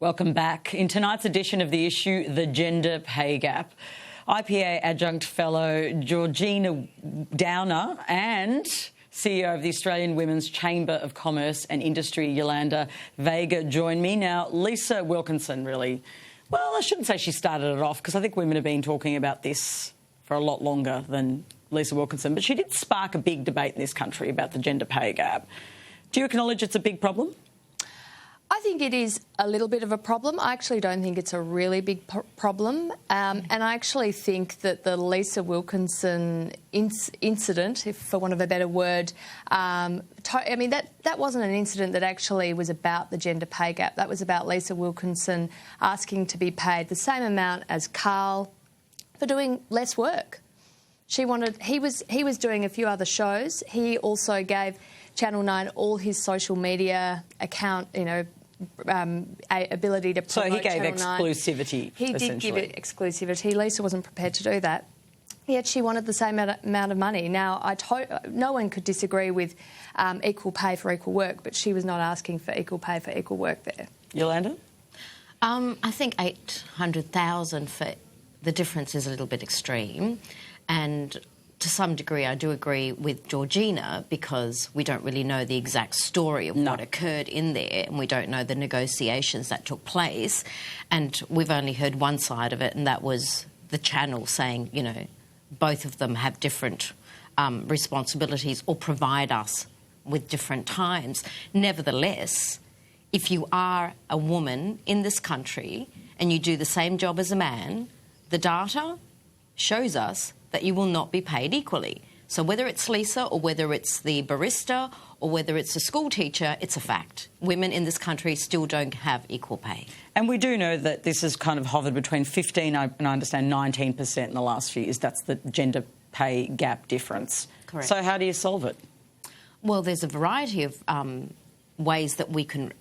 Welcome back. In tonight's edition of The Issue, the gender pay gap, IPA adjunct fellow Georgina Downer and CEO of the Australian Women's Chamber of Commerce and Industry, Yolanda Vega, join me. Now, Lisa Wilkinson really, well, I shouldn't say she started it off because I think women have been talking about this for a lot longer than Lisa Wilkinson, but she did spark a big debate in this country about the gender pay gap. Do you acknowledge it's a big problem? I think it is a little bit of a problem. I actually don't think it's a really big problem. And I actually think that the Lisa Wilkinson incident, if for want of a better word, that wasn't an incident that actually was about the gender pay gap. That was about Lisa Wilkinson asking to be paid the same amount as Carl for doing less work. He was doing a few other shows. He also gave Channel 9 all his social media account, ability to promote. So he gave Channel 9. Exclusivity. He did give it exclusivity. Lisa wasn't prepared to do that. Yet she wanted the same amount of money. Now, no one could disagree with equal pay for equal work, but she was not asking for equal pay for equal work there. Yolanda? I think 800,000 for the difference is a little bit extreme, and to some degree I do agree with Georgina because we don't really know the exact story of what occurred in there, and we don't know the negotiations that took place, and we've only heard one side of it, and that was the channel saying, both of them have different responsibilities or provide us with different times. Nevertheless, if you are a woman in this country and you do the same job as a man, the data shows us that you will not be paid equally. So whether it's Lisa or whether it's the barista or whether it's a school teacher, it's a fact. Women in this country still don't have equal pay. And we do know that this has kind of hovered between 15 and I understand 19% in the last few years. That's the gender pay gap difference. Correct. So how do you solve it? Well, there's a variety of ways that we can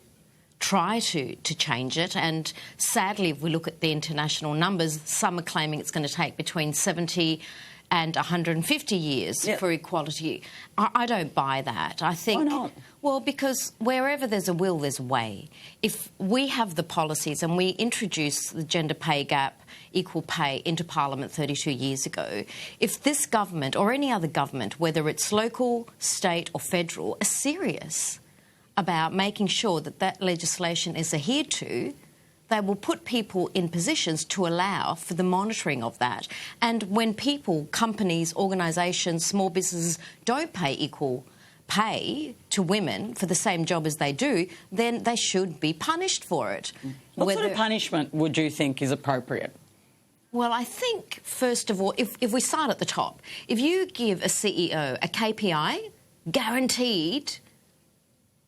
try to change it, and sadly if we look at the international numbers, some are claiming it's going to take between 70 and 150 years for equality. I don't buy that. I think... Why not? Well, because wherever there's a will, there's a way. If we have the policies and we introduced the gender pay gap, equal pay into Parliament 32 years ago, if this government or any other government, whether it's local, state or federal, are serious about making sure that that legislation is adhered to, they will put people in positions to allow for the monitoring of that. And when people, companies, organisations, small businesses don't pay equal pay to women for the same job as they do, then they should be punished for it. What sort of punishment would you think is appropriate? Well, I think, first of all, if we start at the top, if you give a CEO a KPI, guaranteed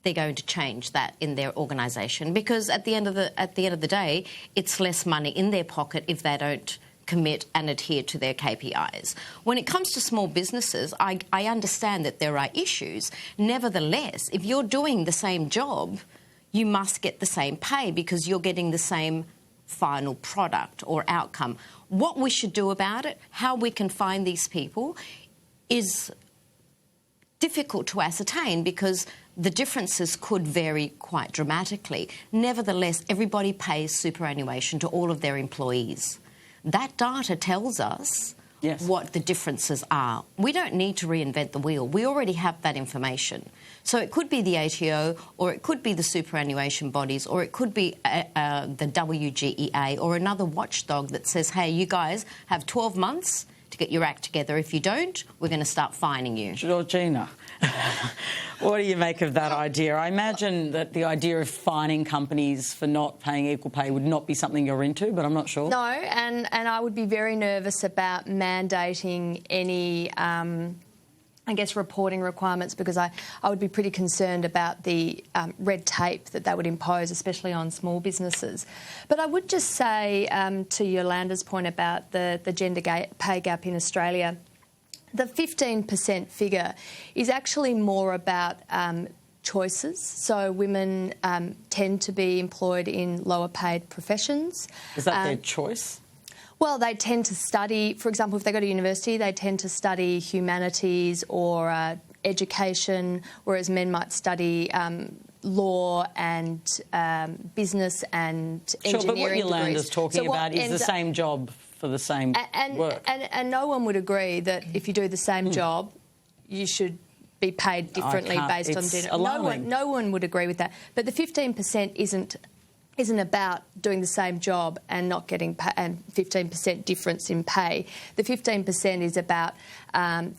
they're going to change that in their organisation, because at the end of the day, it's less money in their pocket if they don't commit and adhere to their KPIs. When it comes to small businesses, I understand that there are issues. Nevertheless, if you're doing the same job, you must get the same pay because you're getting the same final product or outcome. What we should do about it, how we can find these people, is difficult to ascertain because the differences could vary quite dramatically. Nevertheless, everybody pays superannuation to all of their employees. That data tells us what the differences are. We don't need to reinvent the wheel. We already have that information. So it could be the ATO, or it could be the superannuation bodies, or it could be the WGEA or another watchdog that says, hey, you guys have 12 months to get your act together. If you don't, we're going to start fining you. Georgina, what do you make of that idea? I imagine that the idea of fining companies for not paying equal pay would not be something you're into, but I'm not sure. No, and I would be very nervous about mandating any reporting requirements, because I would be pretty concerned about the red tape that would impose, especially on small businesses. But I would just say, to Yolanda's point about the gender pay gap in Australia, the 15% figure is actually more about choices. So women tend to be employed in lower paid professions. Is that their choice? Well, they tend to study, for example, if they go to university, they tend to study humanities or education, whereas men might study law and business and engineering Sure, but what Yolanda's degrees. talking about is the same job for the same work. And no one would agree that if you do the same job, you should be paid differently based on gender. No one would agree with that. But the 15% isn't about doing the same job and not getting and 15% difference in pay. The 15% is about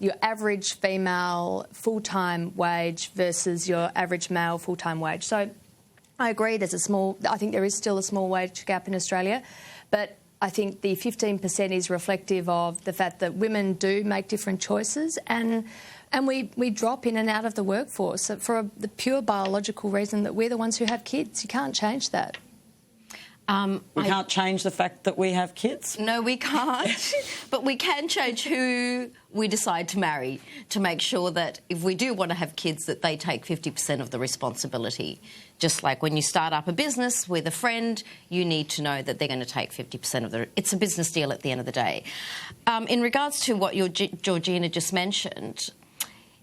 your average female full-time wage versus your average male full-time wage. So I agree I think there is still a small wage gap in Australia, but I think the 15% is reflective of the fact that women do make different choices and we drop in and out of the workforce for the pure biological reason that we're the ones who have kids. You can't change that. We can't change the fact that we have kids? No, we can't. But we can change who we decide to marry to make sure that if we do want to have kids, that they take 50% of the responsibility. Just like when you start up a business with a friend, you need to know that they're going to take 50% of the... It's a business deal at the end of the day. In regards to what Georgina just mentioned,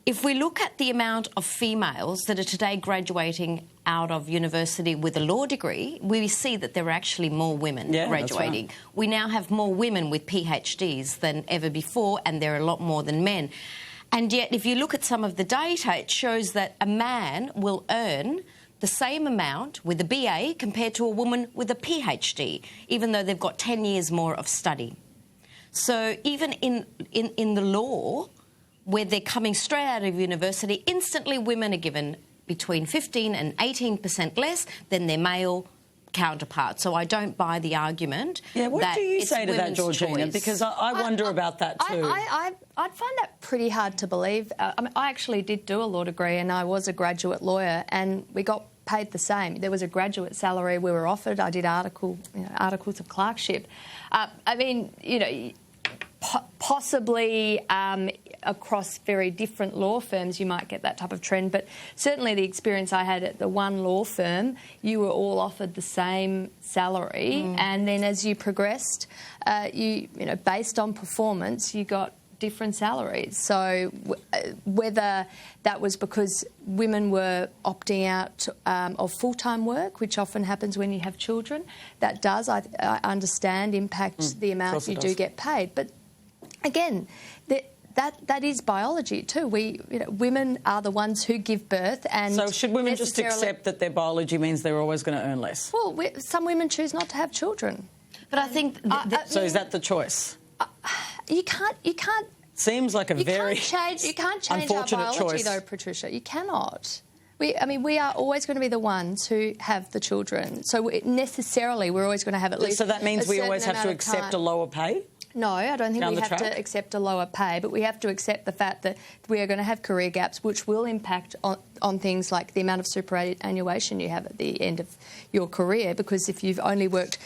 if we look at the amount of females that are today graduating out of university with a law degree, we see that there are actually more women graduating. That's right. We now have more women with PhDs than ever before, and there are a lot more than men. And yet, if you look at some of the data, it shows that a man will earn the same amount with a BA compared to a woman with a PhD, even though they've got 10 years more of study. So even in the law, where they're coming straight out of university, instantly women are given between 15 and 18% less than their male counterparts. So I don't buy the argument. Yeah, what do you say to that, Georgina? Choice. Because I wonder about that too. I'd find that pretty hard to believe. I actually did do a law degree and I was a graduate lawyer and we got paid the same. There was a graduate salary we were offered. I did articles of clerkship. Possibly across very different law firms you might get that type of trend, but certainly the experience I had at the one law firm, you were all offered the same salary, and then as you progressed, based on performance, you got different salaries. So whether that was because women were opting out of full-time work, which often happens when you have children, that does, I understand, impact the amount you do get paid. But again, that is biology too. Women are the ones who give birth, and so should women just accept that their biology means they're always going to earn less? Well, some women choose not to have children. But I think so. Is that the choice? You can't. Seems like a very you can't change our biology, choice. though, Patricia. You cannot. We are always going to be the ones who have the children. So necessarily, we're always going to have at least. So that means we always have to accept time. a lower pay. No, I don't think we have to accept a lower pay, but we have to accept the fact that we are going to have career gaps, which will impact on things like the amount of superannuation you have at the end of your career. Because if you've only worked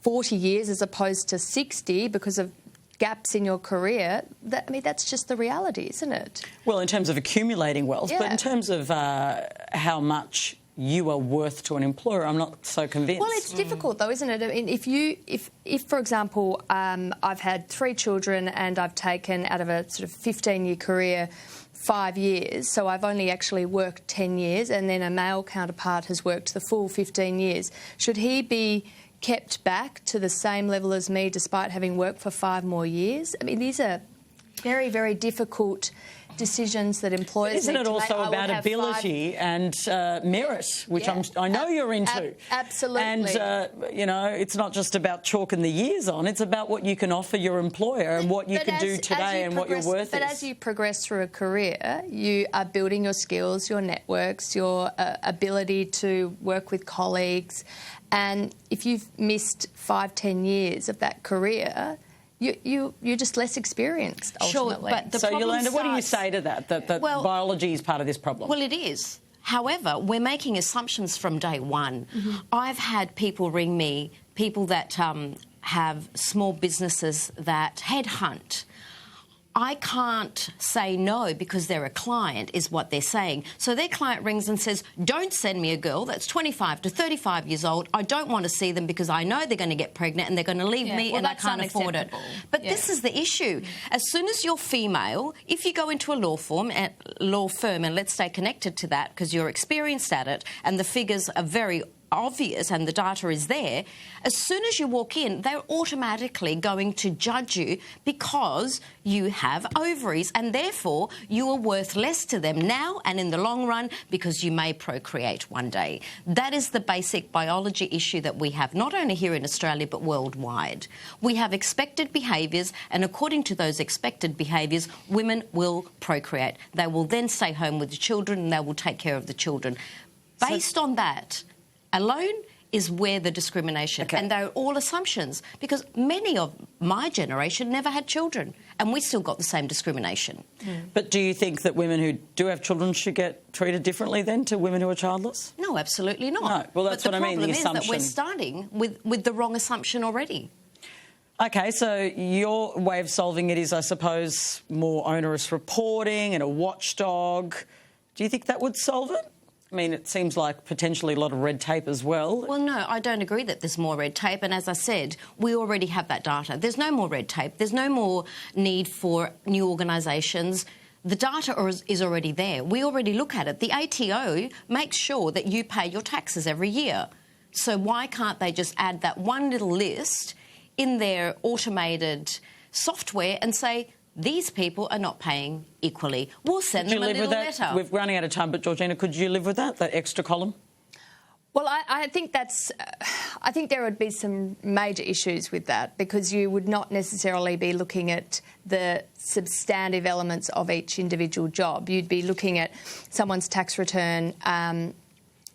40 years as opposed to 60 because of gaps in your career, that's just the reality, isn't it? Well, in terms of accumulating wealth, but in terms of how much you are worth to an employer, I'm not so convinced. Well, it's difficult though, isn't it? I mean, if for example, I've had 3 children and I've taken out of a sort of 15-year career 5 years, so I've only actually worked 10 years, and then a male counterpart has worked the full 15 years. Should he be kept back to the same level as me despite having worked for 5 more years? I mean, these are very, very difficult decisions that employers Isn't need it to also make. about ability and merit, which I know you're into? Absolutely. And, it's not just about chalking the years on, it's about what you can offer your employer and what you can do today and what your worth is. But as you progress through a career, you are building your skills, your networks, your ability to work with colleagues. And if you've missed 5-10 years of that career, you're just less experienced, ultimately. Sure, but so, Yolanda, what do you say to that, that biology is part of this problem? Well, it is. However, we're making assumptions from day one. I've had people ring me, people that have small businesses that headhunt. I can't say no because they're a client, is what they're saying. So their client rings and says, don't send me a girl that's 25 to 35 years old. I don't want to see them because I know they're going to get pregnant and they're going to leave me and I can't afford it. But this is the issue. As soon as you're female, if you go into a law firm, and let's stay connected to that because you're experienced at it and the figures are very obvious and the data is there, as soon as you walk in, they're automatically going to judge you because you have ovaries and therefore you are worth less to them now and in the long run because you may procreate one day. That is the basic biology issue that we have, not only here in Australia but worldwide. We have expected behaviours, and according to those expected behaviours, women will procreate. They will then stay home with the children and they will take care of the children. Based on that alone is where the discrimination, and they're all assumptions because many of my generation never had children and we still got the same discrimination. But do you think that women who do have children should get treated differently then to women who are childless? No, absolutely not. No, well, that's what I mean, the assumption. But the problem is that we're starting with the wrong assumption already. OK, so your way of solving it is, I suppose, more onerous reporting and a watchdog. Do you think that would solve it? I mean, it seems like potentially a lot of red tape as well. Well, no, I don't agree that there's more red tape. And as I said, we already have that data. There's no more red tape. There's no more need for new organisations. The data is already there. We already look at it. The ATO makes sure that you pay your taxes every year. So why can't they just add that one little list in their automated software and say, these people are not paying equally. We'll send them a little letter. We're running out of time, but Georgina, could you live with that extra column? Well, I think I think there would be some major issues with that because you would not necessarily be looking at the substantive elements of each individual job. You'd be looking at someone's tax return and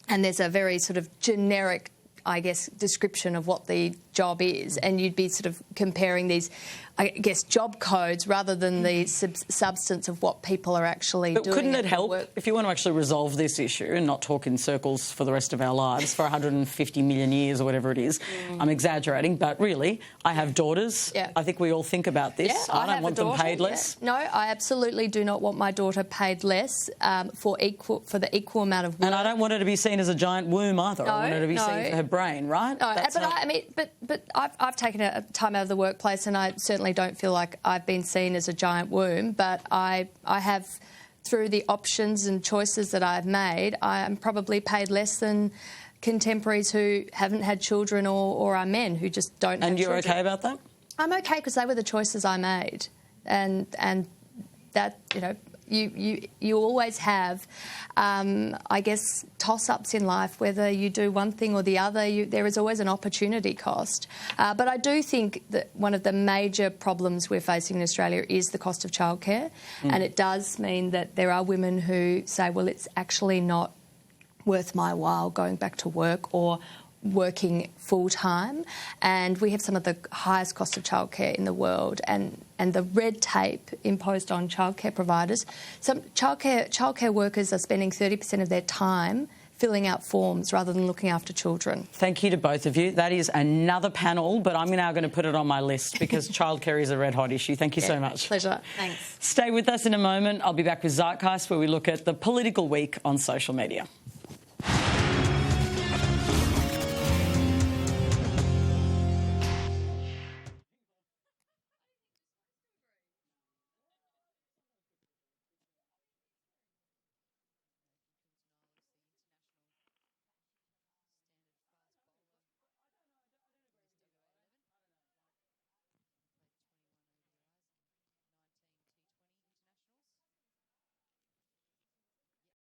there's a very sort of generic, I guess, description of what the job is, and you'd be sort of comparing these, I guess, job codes rather than the substance of what people are actually doing. But couldn't it help if you want to actually resolve this issue and not talk in circles for the rest of our lives for 150 million years or whatever it is? I'm exaggerating, but really, I have daughters. Yeah. I think we all think about this. Yeah, I don't want them paid less. No, I absolutely do not want my daughter paid less for the equal amount of work. And I don't want her to be seen as a giant womb either. No, I want her to be seen for her brain, right? No, but I've taken a time out of the workplace and I certainly don't feel like I've been seen as a giant womb, but I have, through the options and choices that I've made, I am probably paid less than contemporaries who haven't had children or are men who just don't have children. And you're OK about that? I'm OK because they were the choices I made. And that, you know, you always have, I guess, toss-ups in life, whether you do one thing or the other. There is always an opportunity cost. But I do think that one of the major problems we're facing in Australia is the cost of childcare. And it does mean that there are women who say, well, it's actually not worth my while going back to work or working full-time, and we have some of the highest cost of childcare in the world, and the red tape imposed on childcare providers. Some childcare workers are spending 30% of their time filling out forms rather than looking after children. Thank you to both of you. That is another panel, but I'm now going to put it on my list because childcare is a red-hot issue. Thank you so much. Pleasure. Thanks. Stay with us in a moment. I'll be back with Zeitgeist, where we look at the political week on social media.